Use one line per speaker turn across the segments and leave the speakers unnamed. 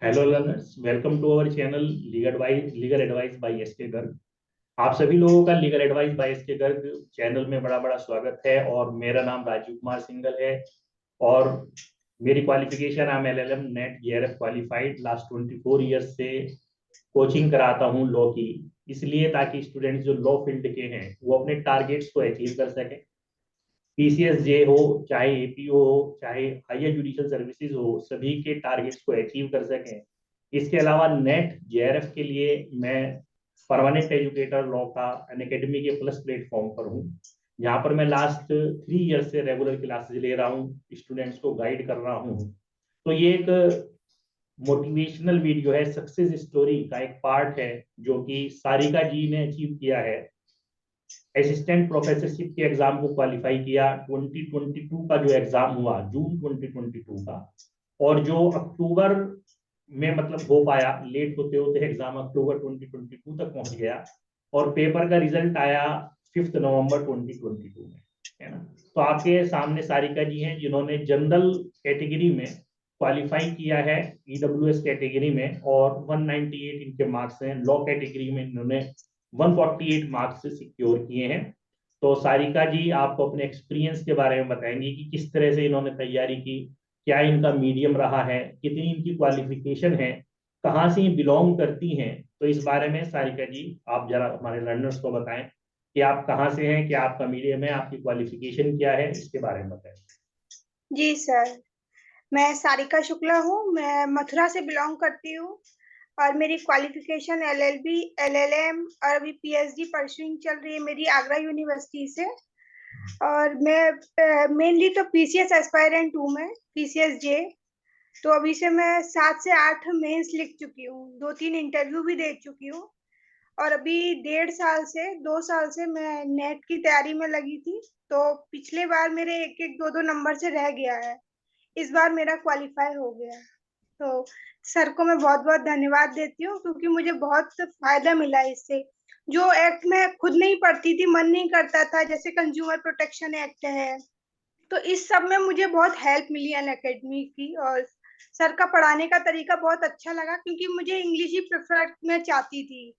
Hello learners, welcome to our channel legal advice by S K Garg. आप सभी लोगों का legal advice by S K Garg channel में बड़ा बड़ा स्वागत है। और मेरा नाम राजीव कुमार सिंगल है। और मेरी qualification I am LLM net JRF qualified. Last 24 years से कोचिंग कराता हूँ लॉ की, इसलिए ताकि स्टूडेंट्स जो लॉ फील्ड के हैं वो अपने टारगेट्स को अचीव कर सकें। पीसीएस जे हो, चाहे एपीओ हो, चाहे हायर जुडिशियल सर्विसेज हो, सभी के टारगेट्स को अचीव कर सकें। इसके अलावा नेट जेआरएफ के लिए मैं परमानेंट एजुकेटर लॉ का अनअकैडमी के प्लस प्लेटफॉर्म पर हूँ, जहाँ पर मैं लास्ट 3 ईयर से रेगुलर क्लासेस ले रहा हूँ, स्टूडेंट्स को गाइड कर रहा हूँ। तो ये एक मोटिवेशनल वीडियो है, सक्सेस स्टोरी का एक पार्ट है जो कि सारिका जी ने अचीव किया है। असिस्टेंट प्रोफेसरशिप के एग्जाम को क्वालिफाई किया 2022 का जो एग्जाम हुआ जून 2022 का, और जो अक्टूबर में मतलब हो पाया, लेट होते होते एग्जाम अक्टूबर 2022 तक पहुंच गया और पेपर का रिजल्ट आया 5 नवंबर 2022 में, है ना। तो आपके सामने सारिका जी हैं जिन्होंने जनरल कैटेगरी में क्वालिफाई किया है, ईडब्ल्यूएस कैटेगरी में, और 198 इनके मार्क्स हैं। लॉ कैटेगरी में इन्होंने 148 मार्क्स सिक्योर किए हैं। तो सारिका जी आपको अपने एक्सपीरियंस के बारे में बताएंगी कि किस तरह से इन्होंने तैयारी की, क्या इनका मीडियम रहा है, कितनी इनकी क्वालिफिकेशन है, कहाँ से बिलोंग करती हैं। तो इस बारे में सारिका जी आप जरा हमारे लर्नर्स को बताएं कि आप कहाँ से हैं, क्या आपका मीडियम है, आपकी क्वालिफिकेशन क्या है, इसके बारे में बताएं।
जी सर। मैं सारिका शुक्ला हूँ। मैं मथुरा से बिलोंग करती हूँ और मेरी क्वालिफिकेशन एलएलबी, एलएलएम और अभी पीएचडी परस्यूइंग चल रही है मेरी आगरा यूनिवर्सिटी से। और मैं मेनली तो पीसीएस एस्पायरेंट हूँ। मैं पीसीएस जे। तो अभी से मैं 7 से 8 मेंस लिख चुकी हूँ, 2-3 इंटरव्यू भी दे चुकी हूँ। और अभी 1.5 से 2 साल से मैं नेट की तैयारी में लगी थी। तो पिछले बार मेरे 1-1, 2-2 नंबर से रह गया है। इस बार मेरा क्वालिफाई हो गया। तो सर को मैं बहुत बहुत धन्यवाद देती हूँ, क्योंकि मुझे बहुत फायदा मिला इससे। जो एक्ट मैं खुद नहीं पढ़ती थी, मन नहीं करता था, जैसे कंज्यूमर प्रोटेक्शन एक्ट है, तो इस सब में मुझे बहुत हेल्प मिली अन अकेडमी की। और सर का पढ़ाने का तरीका बहुत अच्छा लगा, क्योंकि मुझे इंग्लिश ही प्रेफर मैं चाहती थी,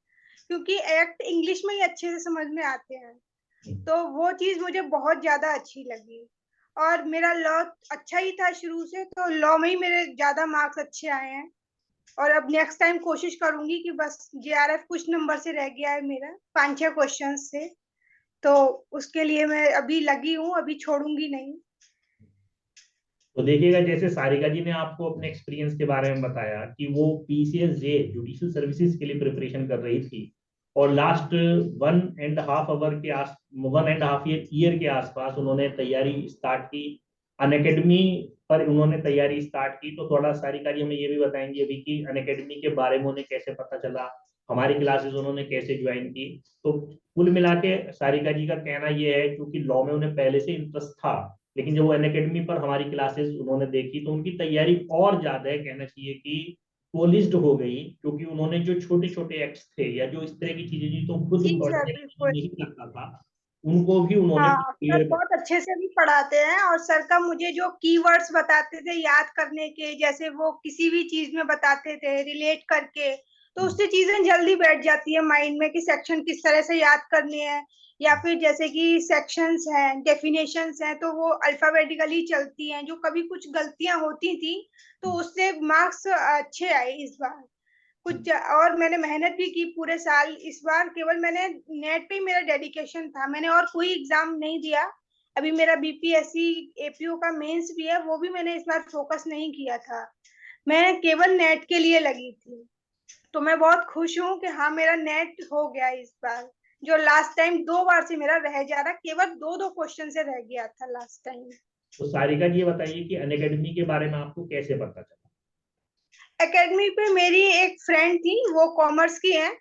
क्योंकि एक्ट इंग्लिश में ही अच्छे से समझ में आते हैं। तो वो चीज मुझे बहुत ज्यादा अच्छी लगी। और मेरा लॉ अच्छा ही था शुरू से, तो लॉ में ही मेरे ज्यादा मार्क्स अच्छे आए हैं। और अब नेक्स्ट टाइम कोशिश करूंगी कि बस जेआरएफ कुछ नंबर से रह गया है मेरा, 5-6 क्वेश्चन से। तो उसके लिए मैं अभी लगी हूँ, अभी छोड़ूंगी नहीं।
तो देखिएगा, जैसे सारिका जी ने आपको अपने एक्सपीरियंस के बारे में बताया कि वो पीसीएस जे जुडिशियल सर्विसेज के लिए प्रिपरेशन कर रही थी, और लास्ट 1.5 आवर के आस 1.5 ईयर के आसपास उन्होंने तैयारी स्टार्ट की अनअकैडमी पर। उन्होंने तैयारी स्टार्ट की, तो थोड़ा सारिका जी हमें ये भी बताएंगे अभी कि अनअकैडमी के बारे में उन्हें कैसे पता चला, हमारी क्लासेस उन्होंने कैसे ज्वाइन की। तो कुल मिला के सारिका जी का कहना यह है, क्योंकि लॉ में उन्हें पहले से इंटरेस्ट था, लेकिन जब वो अनअकैडमी पर हमारी क्लासेस उन्होंने देखी तो उनकी तैयारी और ज्यादा है, कहना चाहिए कि पॉलिश्ड हो गई, क्योंकि उन्होंने जो छोटे छोटे एक्ट्स थे या जो इस तरह की चीजें जी तो खुद
जी सर,
पढ़ने में
बिल्कुल।
नहीं लगता था, उनको भी उन्होंने
हाँ, सर
क्लियर कर।
बहुत अच्छे से भी पढ़ाते हैं। और सर का मुझे जो कीवर्ड्स बताते थे याद करने के, जैसे वो किसी भी चीज में बताते थे रिलेट करके, तो उससे चीजें जल्दी बैठ जाती है माइंड में कि सेक्शन किस तरह से याद करने हैं। या फिर जैसे कि सेक्शंस हैं, डेफिनेशंस हैं, तो वो अल्फाबेटिकली चलती हैं। जो कभी कुछ गलतियां होती थी, तो उससे मार्क्स अच्छे आए इस बार। कुछ और मैंने मेहनत भी की पूरे साल। इस बार केवल मैंने नेट पे ही मेरा डेडिकेशन था, मैंने और कोई एग्जाम नहीं दिया। अभी मेरा बीपीएससी एपीओ का मेंस भी है, वो भी मैंने इस बार फोकस नहीं किया था। मैं केवल नेट के लिए लगी थी। तो मैं बहुत खुश हूँ कि हाँ, मेरा नेट हो गया इस बार। जो लास्ट टाइम 2 बार से मेरा रह जा रहा, केवल 2-2 क्वेश्चन से रह गया था लास्ट टाइम।
तो सारिका जी ये बताइए कि अनअकैडमी के बारे में आपको कैसे पता चला।
एकेडमी पे मेरी एक फ्रेंड थी, वो कॉमर्स की है।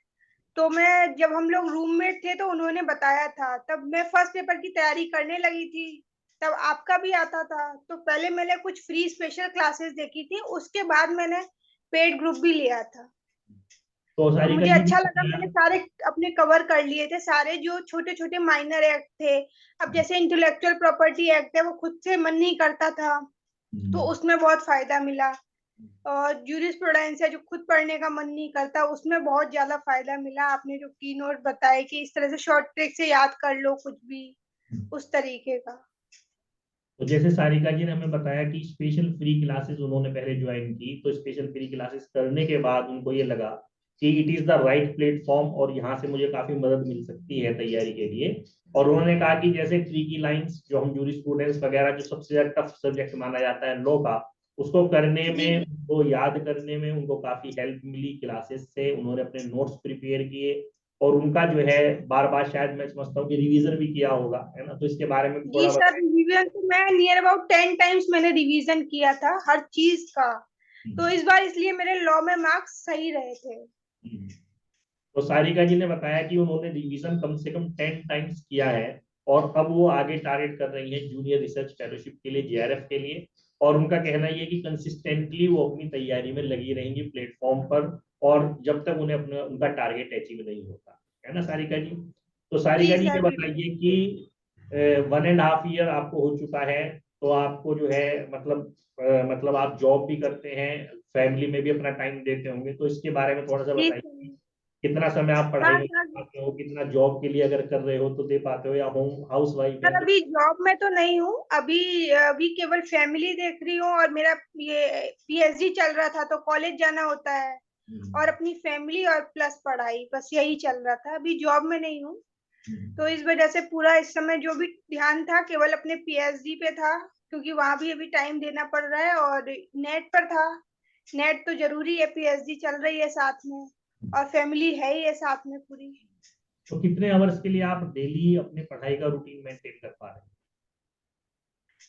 तो मैं जब हम लोग रूममेट थे तो उन्होंने बताया था, तब मैं फर्स्ट पेपर की तैयारी करने लगी थी। तब आपका भी आता था, तो पहले मैंने कुछ फ्री स्पेशल क्लासेस देखी थी, उसके बाद मैंने पेड ग्रुप भी लिया था।
तो
और
सारिका
मुझे
जी ने
अच्छा लगा, मैंने
बताया।
सारे अपने कवर कर लिए थे, सारे जो छोटे छोटे माइनर एक्ट थे। अब जैसे इंटेलेक्चुअल प्रॉपर्टी एक्ट है, वो खुद से मन नहीं करता था, तो उसमें बहुत फायदा मिला। और ज्यूरिस्प्रूडेंस है जो खुद पढ़ने का मन नहीं करता, उसमें बहुत ज्यादा फायदा मिला। आपने जो की नोट बताए कि इस तरह से शॉर्ट ट्रिक से याद कर लो कुछ भी, उस तरीके का।
तो जैसे सारिका जी ने हमें बताया कि स्पेशल फ्री क्लासेस उन्होंने पहले ज्वाइन की, तो स्पेशल फ्री क्लासेस करने के बाद उनको ये लगा कि it is the right platform और यहाँ से मुझे काफी मदद मिल सकती है तैयारी के लिए। और उन्होंने कहा कि जैसे ट्री की लाइंस जो हम जूरी स्टूडेंट्स वगैरह जो सबसे ज्यादा टफ सब्जेक्ट माना जाता है लॉ का, उसको करने
जी
में, उनको याद करने में उनको काफी हेल्प मिली क्लासेस से। उन्होंने अपने नोट्स प्रिपेयर किए और उनका जो है बार बार शायद मैं समझता हूँ कि रिवीजन भी किया होगा, है ना? तो इसके बारे में
जी
थोड़ा
सर,
बताएं।
रिवीजन तो मैं नियर अबाउट 10 टाइम्स मैंने रिवीजन किया था हर चीज का। तो इस बार इसलिए मेरे लॉ में मार्क्स सही रहे थे।
तो सारिका जी ने बताया कि उन्होंने रिवीजन कम से कम 10 टाइम्स किया है और अब वो आगे टारगेट कर रही है जूनियर रिसर्च फेलोशिप के लिए, जेआरएफ के लिए। और उनका कहना ये है कि कंसिस्टेंटली वो अपनी तैयारी में लगी रहेंगी प्लेटफॉर्म पर, और जब तक उन्हें अपना उनका टारगेट अचीव नहीं होता, है ना सारिका जी? तो
जी
सारिका जी ये
सर बिल्कुल।
बताइए कि 1.5 ईयर आपको हो चुका है, तो आपको जो है मतलब आप जॉब भी करते हैं, फैमिली में भी अपना टाइम देते होंगे, तो इसके बारे में थोड़ा सा
जी
बताइए।
सर।
कितना समय आप पढ़ाई
हाँ
में दे
सर।
पाते हो, कितना जॉब के लिए अगर कर रहे हो तो दे पाते हो, या होम हाउस वाइफ
सर
है तो?
अभी जॉब में तो नहीं हूँ, अभी अभी केवल फैमिली देख रही हूँ, और मेरा ये पीएचडी चल रहा था तो कॉलेज जाना होता है, और
हम्म,
अपनी फैमिली और प्लस पढ़ाई, बस यही चल रहा था। अभी जॉब में नहीं हूँ,
हम्म।
तो इस वजह से पूरा इस समय जो भी ध्यान था केवल अपने पीएचडी पे था, क्योंकि वहां भी अभी टाइम देना पड़ रहा है, और नेट पर था। नेट तो जरूरी है, पीएचडी चल रही है साथ में, और फैमिली है ही है साथ में पूरी।
तो कितने आवर्स के लिए आप डेली अपने पढ़ाई का रूटीन मेंटेन कर पा रहे हैं?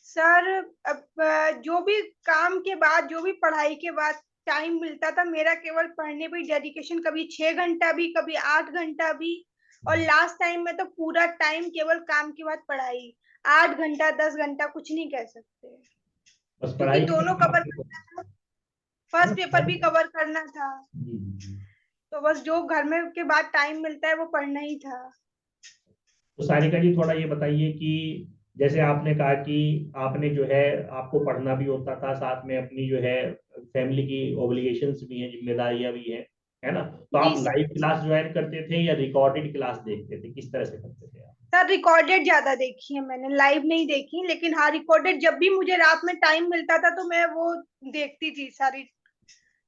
सर अब जो भी काम के बाद, जो भी पढ़ाई के बाद टाइम मिलता था, मेरा केवल पढ़ने पे डेडिकेशन, कभी 6 घंटा भी, कभी 8 घंटा भी। और लास्ट टाइम में तो पूरा टाइम केवल काम के बाद पढ़ाई, 8 घंटा 10 घंटा कुछ नहीं कह सकते,
बस
क्योंकि
पढ़ाई के
दोनों
टाइम
कवर
आपके
करना था,
है
फर्स्ट
ना
पेपर भी
पढ़ाई।
कवर करना था।
जी जी।
तो बस जो घर में के बाद टाइम मिलता है वो पढ़ना ही था।
तो सारिका जी थोड़ा ये बताइए कि जैसे आपने कहा कि आपने जो है आपको पढ़ना भी होता था, साथ में अपनी जो है फैमिली की ओब्लिगेशंस भी हैं, जिम्मेदारियां भी हैं, है ना? तो
जी
आप
सर।
लाइव क्लास ज्वाइन करते थे या रिकॉर्डेड क्लास देखते थे, किस तरह से करते थे आप?
सर रिकॉर्डेड ज्यादा देखी है मैंने, लाइव नहीं देखी, लेकिन हाँ रिकॉर्डेड जब भी मुझे रात में टाइम मिलता था तो मैं वो देखती थी सारी।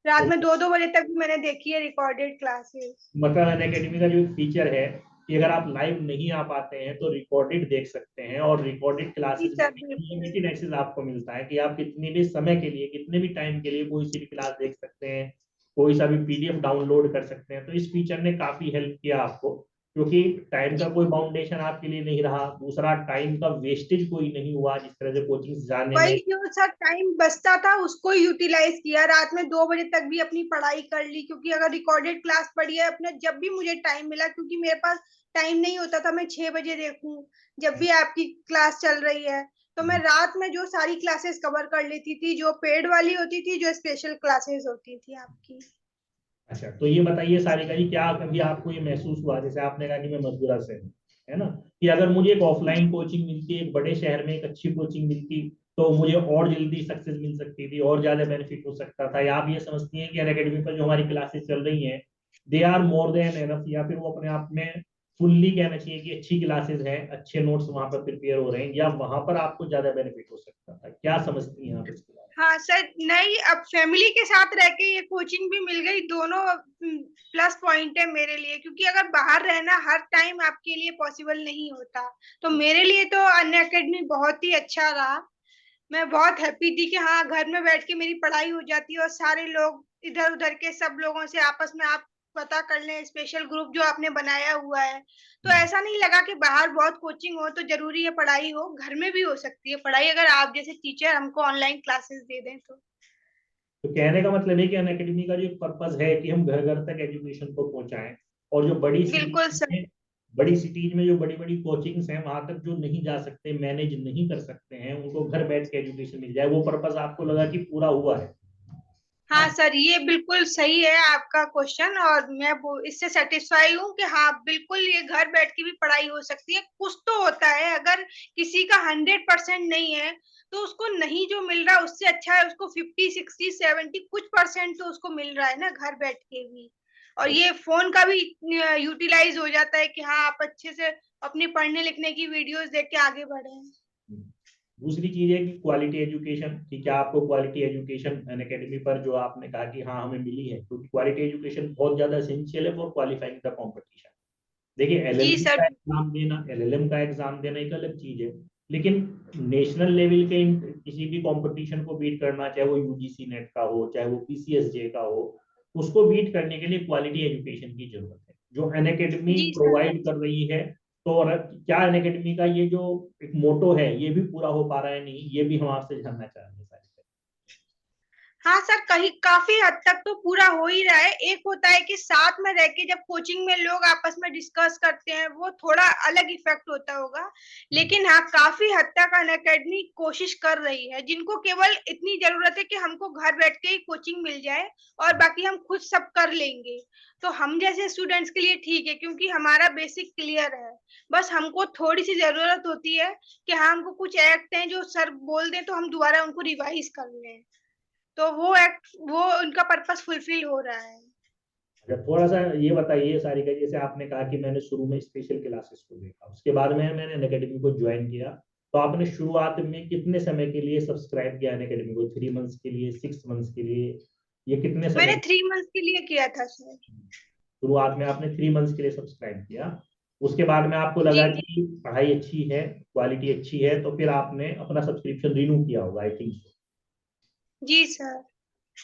रात
तो
में 2-2 बजे तक भी मैंने देखी है रिकॉर्डेड क्लासेस।
मतलब अनअकैडमी का जो एक फीचर है कि अगर आप लाइव नहीं आ पाते हैं तो रिकॉर्डेड देख सकते हैं, और रिकॉर्डेड
जी
क्लासेस में
सर बिल्कुल।
अनलिमिटेड एक्सेस आपको मिलता है कि आप कितने भी समय के लिए, कितने भी टाइम के लिए कोई सी भी क्लास देख सकते हैं, कोई सा भी पीडीएफ डाउनलोड कर सकते हैं। तो इस फीचर ने काफी हेल्प किया आपको, क्योंकि टाइम का कोई बाउंडेशन आपके लिए नहीं रहा, दूसरा टाइम का वेस्टेज कोई नहीं हुआ जिस तरह से कोचिंग जाने में।
वही जो सर टाइम बचता था उसको यूटिलाइज किया, रात में 2 बजे तक भी अपनी पढ़ाई कर ली, क्योंकि अगर रिकॉर्डेड क्लास पढ़ी है अपने, जब भी मुझे टाइम मिला, क्योंकि मेरे पास टाइम नहीं होता था मैं 6 बजे देखूं, जब भी आपकी क्लास चल रही है, तो मैं रात में जो सारी क्लासेस कवर कर लेती थी, जो पेड वाली होती थी, जो स्पेशल क्लासेस होती थी आपकी।
अच्छा, तो ये बताइए सारिका जी, क्या कभी आपको ये महसूस हुआ, जैसे आपने कहा कि मैं मथुरा से हूँ, है ना, कि अगर मुझे एक ऑफलाइन कोचिंग मिलती, एक बड़े शहर में एक अच्छी कोचिंग मिलती, तो मुझे और जल्दी सक्सेस मिल सकती थी, और ज्यादा बेनिफिट हो सकता था? या आप ये समझती हैं कि अनअकैडमी पर जो हमारी क्लासेस चल रही हैं they are more than enough, या फिर वो अपने आप में फुल्ली कहना चाहिए कि अच्छी क्लासेस हैं, अच्छे नोट्स वहां पर प्रिपेयर हो रहे हैं, या वहां पर आपको ज्यादा बेनिफिट हो सकता था? क्या समझती हैं आप इसके बारे
हाँ सर, नहीं अब फैमिली के साथ रह के ये कोचिंग भी मिल गई, दोनों प्लस पॉइंट है मेरे लिए, क्योंकि अगर बाहर रहना हर टाइम आपके लिए पॉसिबल नहीं होता, तो मेरे लिए तो अन्य अकेडमी बहुत ही अच्छा रहा। मैं बहुत हैप्पी थी कि हाँ घर में बैठ के मेरी पढ़ाई हो जाती है, और सारे लोग इधर उधर के सब लोगों से आपस में आप पता कर लें, स्पेशल ग्रुप जो आपने बनाया हुआ है, तो
में?
ऐसा नहीं लगा कि बाहर बहुत कोचिंग हो तो जरूरी है पढ़ाई हो, घर में भी हो सकती है पढ़ाई, अगर आप जैसे टीचर हमको ऑनलाइन क्लासेस दे दें तो।
तो कहने का मतलब है कि अनअकैडमी का जो एक पर्पस है कि हम घर घर तक एजुकेशन को पहुंचाएं, और जो बड़ी
बिल्कुल
सिटीज
सर।
में, बड़ी सिटीज में जो बड़ी बड़ी कोचिंग्स हैं वहां तक जो नहीं जा सकते, मैनेज नहीं कर सकते हैं, उनको घर बैठ के एजुकेशन मिल जाए, वो पर्पस आपको लगा कि पूरा हुआ है
हाँ
ना?
सर, ये बिल्कुल सही है आपका क्वेश्चन, और मैं वो इससे सेटिस्फाई हूँ कि हाँ बिल्कुल ये घर बैठ के भी पढ़ाई हो सकती है। कुछ तो होता है, अगर किसी का 100% नहीं है, तो उसको नहीं जो मिल रहा उससे अच्छा है उसको 50 60 70 कुछ परसेंट तो उसको मिल रहा है ना घर बैठ के भी। और ये फोन का भी यूटिलाइज हो जाता है कि हाँ आप अच्छे से अपने पढ़ने लिखने की वीडियोस देख के आगे बढ़े।
दूसरी चीज है कि क्वालिटी एजुकेशन, कि क्या आपको क्वालिटी एजुकेशन अनअकैडमी पर जो आपने कहा कि हाँ हमें मिली है, क्योंकि क्वालिटी एजुकेशन बहुत ज्यादा एसेंशियल है फॉर क्वालिफाइंग द कंपटीशन। देखिए
जी
एलएलबी
सर।
का एग्जाम देना, एलएलएम का एग्जाम देना एक अलग चीज है, लेकिन नेशनल लेवल के किसी भी कंपटीशन को बीट करना, चाहे वो यूजीसी नेट का हो, चाहे वो पीसीएसजे का हो, उसको बीट करने के लिए क्वालिटी एजुकेशन की जरूरत है, जो अनअकैडमी
जी सर।
प्रोवाइड कर रही है। तो और क्या अनअकैडमी का ये जो एक मोटो है ये भी पूरा हो पा रहा है नहीं, ये भी हम आपसे जानना चाहेंगे सारी।
हाँ सर, कहीं काफी हद तक तो पूरा हो ही रहा है। एक होता है कि साथ में रह के जब कोचिंग में लोग आपस में डिस्कस करते हैं वो थोड़ा अलग इफेक्ट होता होगा, लेकिन हाँ काफी हद तक अनअकैडमी कोशिश कर रही है। जिनको केवल इतनी जरूरत है कि हमको घर बैठ के ही कोचिंग मिल जाए और बाकी हम खुद सब कर लेंगे, तो हम जैसे स्टूडेंट्स के लिए ठीक है क्योंकि हमारा बेसिक क्लियर है। बस हमको थोड़ी सी जरूरत होती है कि हाँ हमको कुछ एक्ट हैं जो सर बोल दें तो हम दोबारा उनको रिवाइज कर लें, तो वो उनका पर्पस फुलफिल हो रहा है।
अच्छा, थोड़ा सा ये बताइए सारिका, जैसे आपने कहा कि मैंने शुरू में स्पेशल क्लासेस को देखा, उसके बाद में मैंने अनअकैडमी को ज्वाइन किया, तो आपने शुरुआत में कितने समय के लिए सब्सक्राइब किया अनअकैडमी को? 3 मंथ्स के लिए, 6 मंथ्स के लिए, ये कितने
मैंने
समय?
3 मंथ के लिए किया था सर।
शुरुआत में आपने 3 मंथ्स के लिए सब्सक्राइब किया, उसके बाद में आपको
जी
लगा
जी।
कि पढ़ाई अच्छी है, क्वालिटी अच्छी है, तो फिर आपने अपना सब्सक्रिप्शन रिन्यू किया होगा, आई थिंक।
जी सर,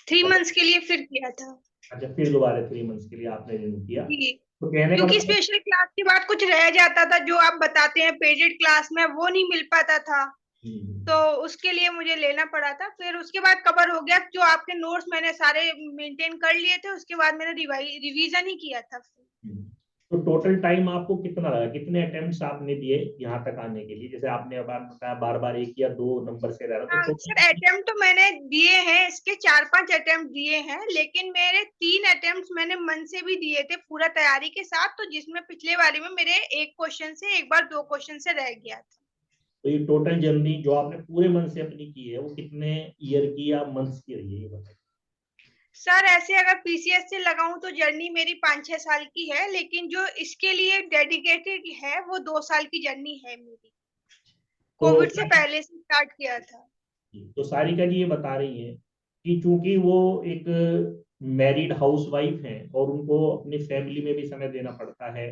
3 मंथ्स के लिए फिर किया था।
अच्छा, फिर दोबारा 3 मंथ्स के लिए आपने रिन्यू किया,
जी,
तो कहने का
क्योंकि
मतलब।
स्पेशल क्लास के बाद कुछ रह जाता था जो आप बताते हैं पेडेड क्लास में, वो नहीं मिल पाता था, तो
हम्म,
उसके लिए मुझे लेना पड़ा था। फिर उसके बाद कवर हो गया, जो आपके नोट्स मैंने सारे मेंटेन कर लिए थे, उसके बाद मैंने रिवीजन ही किया था।
हम्म। तो टोटल टाइम आपको कितना लगा, कितने अटेम्प्ट्स आपने दिए यहाँ तक आने के लिए? जैसे आपने अब बताया बार बार 1 या 2 नंबर से रह रहा, तो
हाँ सर,
टोटल।
अटेम्प्ट तो मैंने दिए हैं, इसके 4 5 अटेम्प्ट दिए हैं, लेकिन मेरे 3 अटेम्प्ट मैंने मन से भी दिए थे पूरा तैयारी के साथ, तो जिसमें पिछले वाले में मेरे एक क्वेश्चन से एक बार 2 क्वेश्चन से रह गया था।
तो ये टोटल जर्नी जो आपने पूरे मन से अपनी की है, वो कितने ईयर की या मंथ्स की रही है, ये बताइए।
सर ऐसे अगर पीसीएस से लगाऊं तो जर्नी मेरी 5 6 साल की है, लेकिन जो इसके लिए डेडिकेटेड है वो 2 साल की जर्नी है मेरी।
तो
कोविड से पहले से स्टार्ट किया था।
तो सारिका जी ये बता रही हैं कि चूंकि वो एक मैरिड हाउसवाइफ हैं और उनको अपनी फैमिली में भी समय देना पड़ता है,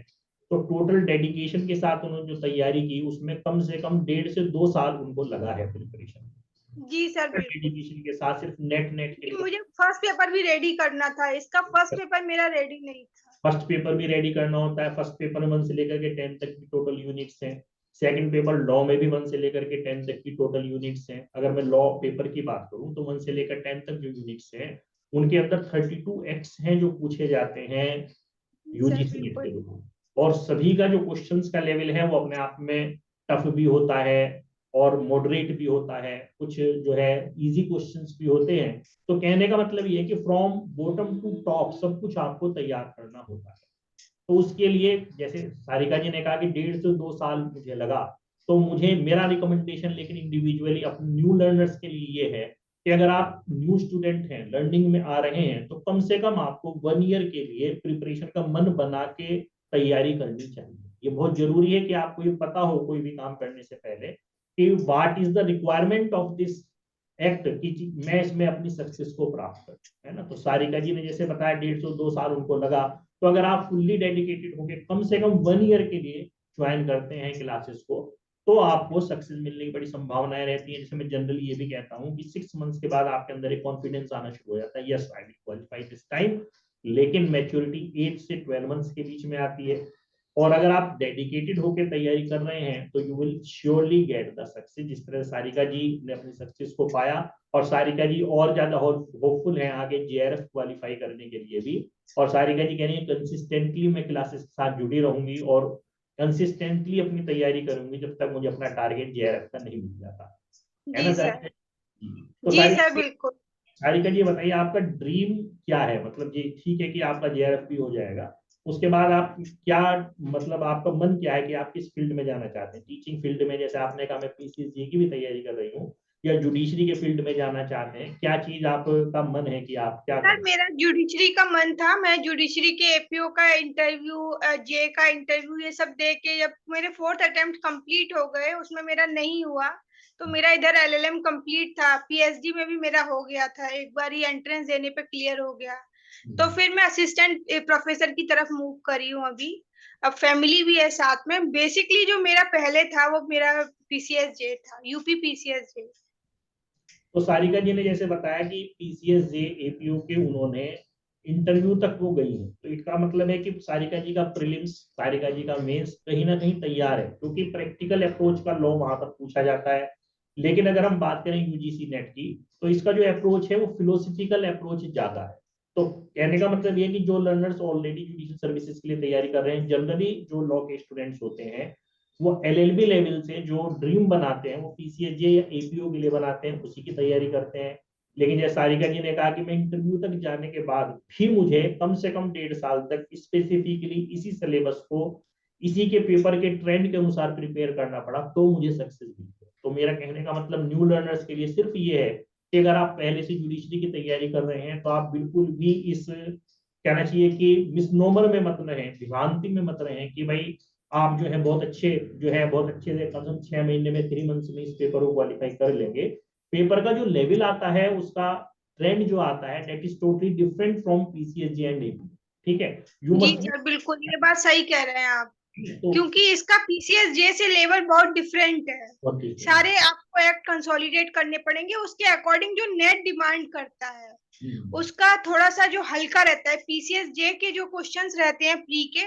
तो टोटल डेडिकेशन के साथ उन्होंने जो तैयारी की उसमें कम से कम 1.5 से 2 साल उनको लगा है प्रिपरेशन।
जी सर बिल्कुल।
डेडिकेशन के साथ सिर्फ नेट नेट के
क्योंकि
लिए।
मुझे फर्स्ट पेपर भी रेडी करना था, इसका फर्स्ट पेपर मेरा रेडी नहीं था।
फर्स्ट पेपर भी रेडी करना होता है, फर्स्ट पेपर में 1 से लेकर के 10 तक की टोटल यूनिट्स हैं। सेकंड पेपर लॉ में भी 1 से लेकर के 10 तक की टोटल यूनिट्स हैं। अगर मैं लॉ पेपर की बात करूं तो 1 से लेकर 10 तक जो यूनिट्स हैं उनके अंदर 32 एक्ट्स हैं जो पूछे जाते हैं
सर
यूजीसी नेट के
बिल्कुल।
द्वारा। और सभी का जो क्वेश्चंस का लेवल है वो अपने आप में टफ भी होता है और मॉडरेट भी होता है, कुछ जो है इजी क्वेश्चंस भी होते हैं। तो कहने का मतलब ये है कि फ्रॉम बॉटम टू टॉप सब कुछ आपको तैयार करना होता है। तो उसके लिए जैसे सारिका जी ने कहा कि 1.5 से 2 साल मुझे लगा, तो मुझे मेरा रिकमेंडेशन लेकिन इंडिविजुअली अपने न्यू लर्नर्स के लिए ये है कि अगर आप न्यू स्टूडेंट हैं, लर्निंग में आ रहे हैं, तो कम से कम आपको 1 ईयर के लिए प्रिपरेशन का मन बना के तैयारी करनी चाहिए। ये बहुत जरूरी है कि आपको ये पता हो कोई भी काम करने से पहले कि what is the requirement of this act, कि मैं इसमें अपनी सक्सेस को प्राप्त करूं, है ना। तो सारिका जी ने जैसे बताया 1.5 से 2 साल उनको लगा, तो अगर आप फुल्ली डेडिकेटेड होकर कम से कम 1 ईयर के लिए ज्वाइन करते हैं क्लासेस को, तो आपको सक्सेस मिलने की बड़ी संभावनाएं रहती हैं। जैसे मैं जनरली ये भी कहता हूँ कि 6 मंथ्स के बाद आपके अंदर एक कॉन्फिडेंस आना शुरू हो जाता है, yes I will qualify this time. लेकिन मैच्योरिटी 8 से 12 मंथ्स के बीच में आती है। और अगर आप डेडिकेटेड होकर तैयारी कर रहे हैं तो you will surely get the success, जिस तरह सारिका जी ने अपनी सक्सेस को पाया। और सारिका जी और ज्यादा होपफुल हैं आगे जेआरएफ क्वालिफाई करने के लिए भी। और सारिका जी कह रही है कंसिस्टेंटली मैं क्लासेस के साथ जुड़ी रहूंगी और कंसिस्टेंटली अपनी तैयारी करूंगी जब तक मुझे अपना टारगेट जेआरएफ का नहीं मिल जाता, है
जी
ना
सर।
सर? तो
जी सर बिल्कुल।
सारिका जी बताइए आपका ड्रीम क्या है? मतलब ये ठीक है कि आपका जेआरएफ भी हो जाएगा, उसके बाद आप क्या, मतलब आपका मन क्या है कि आप किस फील्ड में जाना चाहते हैं? टीचिंग फील्ड में, जैसे आपने कहा मैं पीसीएसजी की भी तैयारी कर रही हूँ, या जुडिशरी के फील्ड में जाना चाहते हैं? क्या चीज आपका मन है कि आप क्या
सर
करें?
मेरा जुडिशरी का मन था। मैं जुडिशरी के एपीओ का इंटरव्यू, जे का इंटरव्यू, ये सब दे के जब मेरे 4th अटेम्प्ट कंप्लीट हो गए, उसमें मेरा नहीं हुआ, तो मेरा इधर एलएलएम कंप्लीट था, पीएचडी में भी मेरा हो गया था, एक बार ही एंट्रेंस देने पे क्लियर हो गया। तो फिर मैं असिस्टेंट प्रोफेसर की तरफ मूव करी हूँ अभी। अब फैमिली भी है साथ में। बेसिकली जो मेरा पहले था वो मेरा पीसीएस जे था, यूपी पीसीएस जे।
तो सारिका जी ने जैसे बताया कि पीसीएस जे एपीओ के उन्होंने इंटरव्यू तक वो गई हैं, तो इसका मतलब है कि सारिका जी का प्रीलिम्स, सारिका जी का मेंस कहीं ना कहीं तैयार है, क्योंकि प्रैक्टिकल अप्रोच का लॉ वहां पर पूछा जाता है। लेकिन अगर हम बात करें यूजीसी नेट की, तो इसका जो अप्रोच है वो फिलोसफिकल अप्रोच ज्यादा है। तो कहने का मतलब ये कि जो लर्नर्स ऑलरेडी जुडिशियल सर्विसेज के लिए तैयारी कर रहे हैं, जनरली जो लॉ के स्टूडेंट्स होते हैं, वो एलएलबी लेवल से जो ड्रीम बनाते हैं वो पीसीएसजे या एपीओ के लिए बनाते हैं, उसी की तैयारी करते हैं। लेकिन जैसे सारिका जी ने कहा कि मैं इंटरव्यू तक जाने के बाद भी मुझे कम से कम 1.5 साल तक स्पेसिफिकली इसी सिलेबस को, इसी के पेपर के ट्रेंड के अनुसार प्रिपेयर करना पड़ा, तो मुझे सक्सेस मिली। तो मेरा कहने का मतलब न्यू लर्नर्स के लिए सिर्फ ये है कि अगर आप पहले से जुडिशरी की तैयारी कर रहे हैं, तो आप बिल्कुल भी इस कहना चाहिए कि मिसनोमर में मत रहें, भ्रांति में मत रहें कि भाई आप जो है बहुत अच्छे से कम 6 महीने में 3 मंथ्स में इस पेपर को क्वालिफाई कर लेंगे। पेपर का जो लेवल आता है, उसका ट्रेंड जो आता है, that is totally different from PCSG and AP. ठीक है, यू
जी
मस्ट
सर, बिल्कुल ये बात सही कह रहे हैं आप।
तो
क्योंकि इसका पीसीएस जे से लेवल बहुत डिफरेंट है।
बहुत different
सारे आपको एक्ट कंसोलिडेट करने पड़ेंगे उसके अकॉर्डिंग, जो नेट डिमांड करता है
है।
उसका थोड़ा सा जो हल्का रहता है। पीसीएस जे के जो क्वेश्चंस रहते हैं प्री के,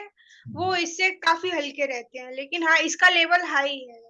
वो इससे काफी हल्के रहते हैं, लेकिन हाँ इसका लेवल हाई है।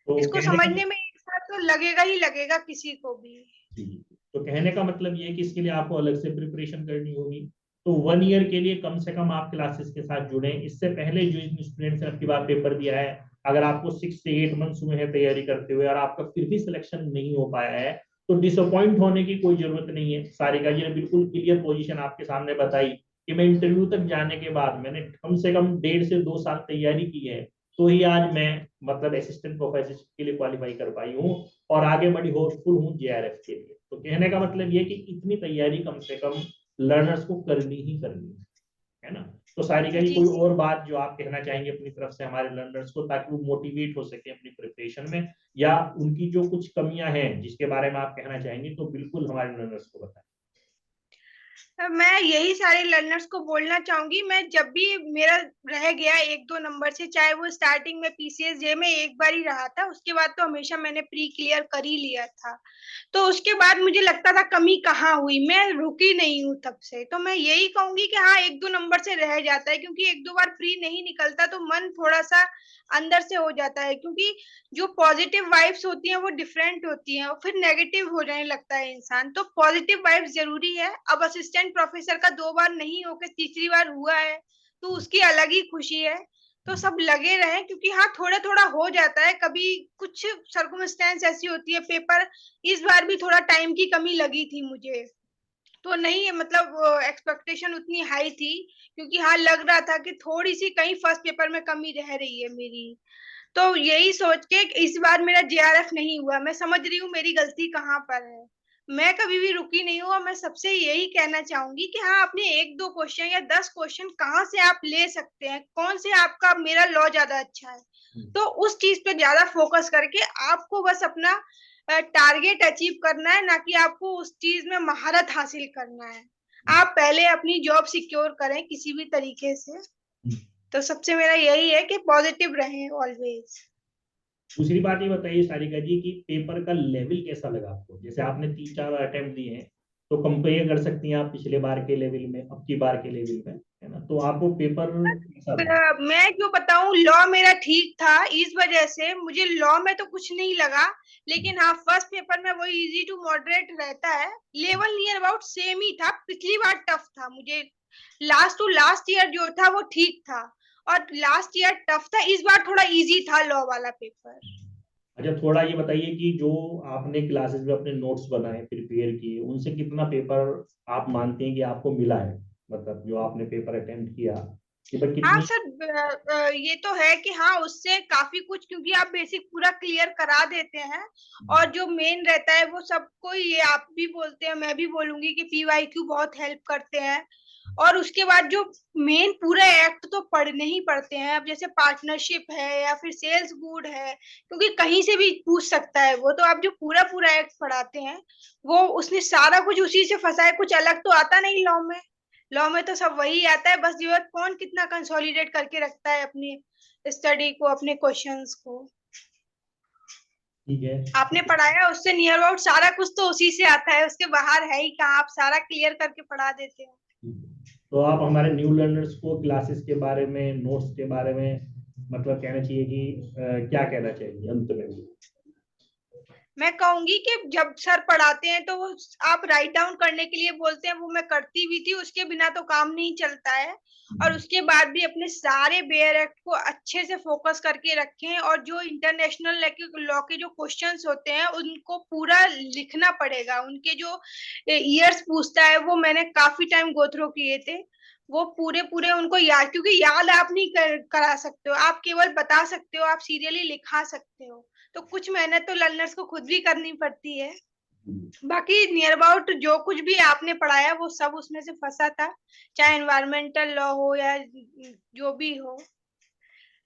तो
इसको
कहने का
समझने में एक साल तो लगेगा ही लगेगा किसी को भी।
जी, तो कहने का मतलब ये है कि इसके लिए आपको अलग से प्रिपरेशन करनी होगी। तो 1 ईयर के लिए कम से कम आप क्लासेस के साथ जुड़े। इससे पहले जो स्टूडेंट्स ने आपकी बार पेपर दिया है, अगर आपको 6 से 8 मंथ्स हुए हैं तैयारी करते हुए और आपका फिर भी सिलेक्शन नहीं हो पाया है, तो डिसअपॉइंट होने की कोई जरूरत नहीं है। सारिका जी ने बिल्कुल क्लियर पोजीशन आपके सामने बताई कि मैं इंटरव्यू तक जाने के बाद मैंने कम से कम 1.5 से 2 साल तैयारी की है, तो ही आज मैं मतलब असिस्टेंट प्रोफेसर के लिए क्वालिफाई कर पाई हूँ और आगे बड़ी होपफुल हूँ जेआरएफ के लिए। तो कहने का मतलब ये कि इतनी तैयारी कम से कम लर्नर्स को करनी ही करनी है ना? तो सारिका जी,
जी
कोई
सर।
और बात जो आप कहना चाहेंगे अपनी तरफ से हमारे लर्नर्स को, ताकि वो मोटिवेट हो सके अपनी प्रिपरेशन में, या उनकी जो कुछ कमियां हैं जिसके बारे में आप कहना चाहेंगे, तो बिल्कुल हमारे लर्नर्स को बताएं।
मैं यही सारे लर्नर्स को बोलना चाहूंगी। मैं जब भी मेरा रह गया 1-2 नंबर से, चाहे वो स्टार्टिंग में पीसीएस जे में एक बार ही रहा था, उसके बाद तो हमेशा मैंने प्री क्लियर कर ही लिया था। तो उसके बाद मुझे लगता था कमी कहाँ हुई, मैं रुकी नहीं हूँ तब से। तो मैं यही कहूंगी कि हाँ 1-2 नंबर से रह जाता है, क्योंकि 1-2 बार प्री नहीं निकलता तो मन थोड़ा सा अंदर से हो जाता है, क्योंकि जो पॉजिटिव वाइब्स होती हैं वो डिफरेंट होती हैं, और फिर नेगेटिव हो जाने लगता है इंसान। तो पॉजिटिव वाइब्स जरूरी है। अब असिस्टेंट प्रोफेसर का 2 बार नहीं होकर तीसरी बार हुआ है, तो उसकी अलग ही खुशी है। तो सब लगे रहे, क्योंकि हाँ थोड़ा थोड़ा हो जाता है, कभी कुछ सर्कमस्टेंस ऐसी होती है। पेपर इस बार भी थोड़ा टाइम की कमी लगी थी मुझे, तो नहीं है मतलब एक्सपेक्टेशन उतनी हाई थी, क्योंकि हाँ लग रहा था कि थोड़ी सी कहीं फर्स्ट पेपर में कमी रह रही है मेरी। तो यही सोच के इस बार मेरा जेआरएफ नहीं हुआ, मैं समझ रही हूँ मेरी गलती कहाँ पर है। मैं कभी भी रुकी नहीं हूँ, और मैं सबसे यही कहना चाहूंगी कि हाँ अपने 1-2 क्वेश्चन या 10 क्वेश्चन कहाँ से आप ले सकते हैं, कौन से आपका मेरा लॉ ज्यादा अच्छा है, तो उस चीज पे ज्यादा फोकस करके आपको बस अपना टारगेट अचीव करना है, ना कि आपको उस चीज में महारत हासिल करना है। आप पहले अपनी जॉब सिक्योर करें किसी भी तरीके से। तो सबसे मेरा यही है कि पॉजिटिव रहें ऑलवेज।
दूसरी बात ये बताइए सारिका जी कि पेपर का लेवल कैसा लगा आपको? जैसे आपने 3-4 अटेम्प्ट दिए हैं, तो कंपेयर कर सकती हैं आप पिछले बार के लेवल में अब की बार के लेवल में, है ना? तो आपको पेपर कैसा लगा?
मैं जो बताऊं, लॉ मेरा ठीक था, इस वजह से मुझे लॉ में तो कुछ नहीं लगा। लेकिन हाँ फर्स्ट पेपर में वो इजी टू मॉडरेट रहता है, लेवल नियर अबाउट सेम ही था। पिछली बार टफ था मुझे, लास्ट टू लास्ट ईयर जो था वो ठीक था, और लास्ट ईयर टफ था, इस बार थोड़ा इजी था लॉ वाला पेपर।
अच्छा, थोड़ा ये बताइए कि जो आपने क्लासेस में अपने नोट्स बनाए, प्रिपेयर किए, उनसे कितना पेपर आप मानते हैं कि आपको मिला है? मतलब जो आपने पेपर अटेम्प्ट किया, कि भाई
हाँ
कितनी।
सर, ये तो है कि हाँ उससे काफी कुछ, क्योंकि आप बेसिक पूरा क्लियर करा देते हैं और जो मेन रहता है वो सबको, ये आप भी बोलते हैं मैं भी बोलूंगी कि पीवाईक्यू बहुत हेल्प करते हैं। और उसके बाद जो मेन पूरा एक्ट तो पढ़ने ही पड़ते हैं। अब जैसे पार्टनरशिप है या फिर सेल्स गुड है, क्योंकि कहीं से भी पूछ सकता है वो, तो आप जो पूरा पूरा एक्ट पढ़ाते हैं वो उसने सारा कुछ उसी से फंसा है, कुछ अलग तो आता नहीं लॉ में। लॉ में तो सब वही आता है, बस जो है कौन कितना कंसोलिडेट करके रखता है अपनी स्टडी को, अपने क्वेश्चंस को।
ठीक है।
आपने पढ़ाया उससे नियर अबाउट सारा कुछ तो उसी से आता है, उसके बाहर है ही कहाँ, आप सारा क्लियर करके पढ़ा देते हैं।
तो आप हमारे न्यू लर्नर्स को क्लासेस के बारे में, नोट्स के बारे में मतलब कहना चाहिए कि क्या कहना चाहिए अंत में?
मैं कहूंगी कि जब सर पढ़ाते हैं तो वो आप राइट डाउन करने के लिए बोलते हैं, वो मैं करती भी थी, उसके बिना तो काम नहीं चलता है। और उसके बाद भी अपने सारे बेयर एक्ट को अच्छे से फोकस करके रखें, और जो इंटरनेशनल लॉ के जो क्वेश्चंस होते हैं उनको पूरा लिखना पड़ेगा। उनके जो ईयर्स पूछता है वो मैंने काफी टाइम गो थ्रू किए थे, वो पूरे पूरे उनको याद, क्योंकि याद आप नहीं करा सकते हो, आप केवल बता सकते हो, आप सीरियली लिखा सकते हो। तो कुछ मेहनत तो लर्नर्स को खुद भी करनी पड़ती है। बाकी नियर अबाउट जो कुछ भी आपने पढ़ाया वो सब उसमें से फंसा था, चाहे एनवायरमेंटल लॉ हो या जो भी हो।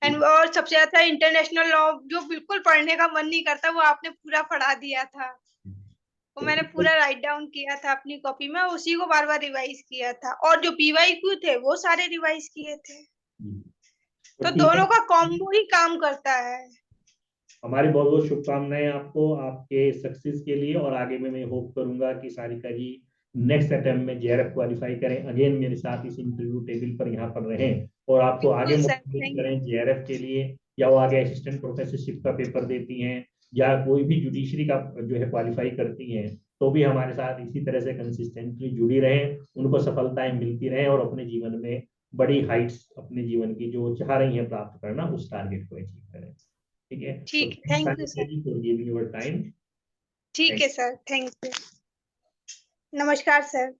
एंड और सबसे ज्यादा इंटरनेशनल लॉ जो बिल्कुल पढ़ने का मन नहीं करता, वो आपने पूरा पढ़ा दिया था। वो मैंने पूरा राइट डाउन किया था अपनी कॉपी में, उसी को बार बार रिवाइज किया था, और जो पीवाईक्यू थे वो सारे रिवाइज किए थे। तो
ठीक है।
दोनों का कॉम्बो ही काम करता है।
हमारी बहुत बहुत शुभकामनाएं आपको, आपके सक्सेस के लिए। और आगे में मैं होप करूंगा कि सारिका जी नेक्स्ट अटेम्प्ट में जेआरएफ क्वालिफाई करें, अगेन मेरे साथ इस इंटरव्यू टेबल पर यहाँ पर रहें और आपको आगे
बिल्कुल सर,
मोटिवेट
थैंक
करें
यू।
जेआरएफ के लिए, या वो आगे असिस्टेंट प्रोफेसरशिप का पेपर देती हैं या कोई भी जुडिशरी का जो है क्वालिफाई करती हैं, तो भी हमारे साथ इसी तरह से कंसिस्टेंटली जुड़ी रहें, उनको सफलताएं मिलती रहें और अपने जीवन में बड़ी हाइट्स अपने जीवन की जो चाह रही हैं प्राप्त करना, उस टारगेट को अचीव करें। ठीक है, तो
ठीक,
thanks
thank you
Sania
sir.
जी फॉर गिविंग योर टाइम।
ठीक है सर, थैंक यू। नमस्कार सर।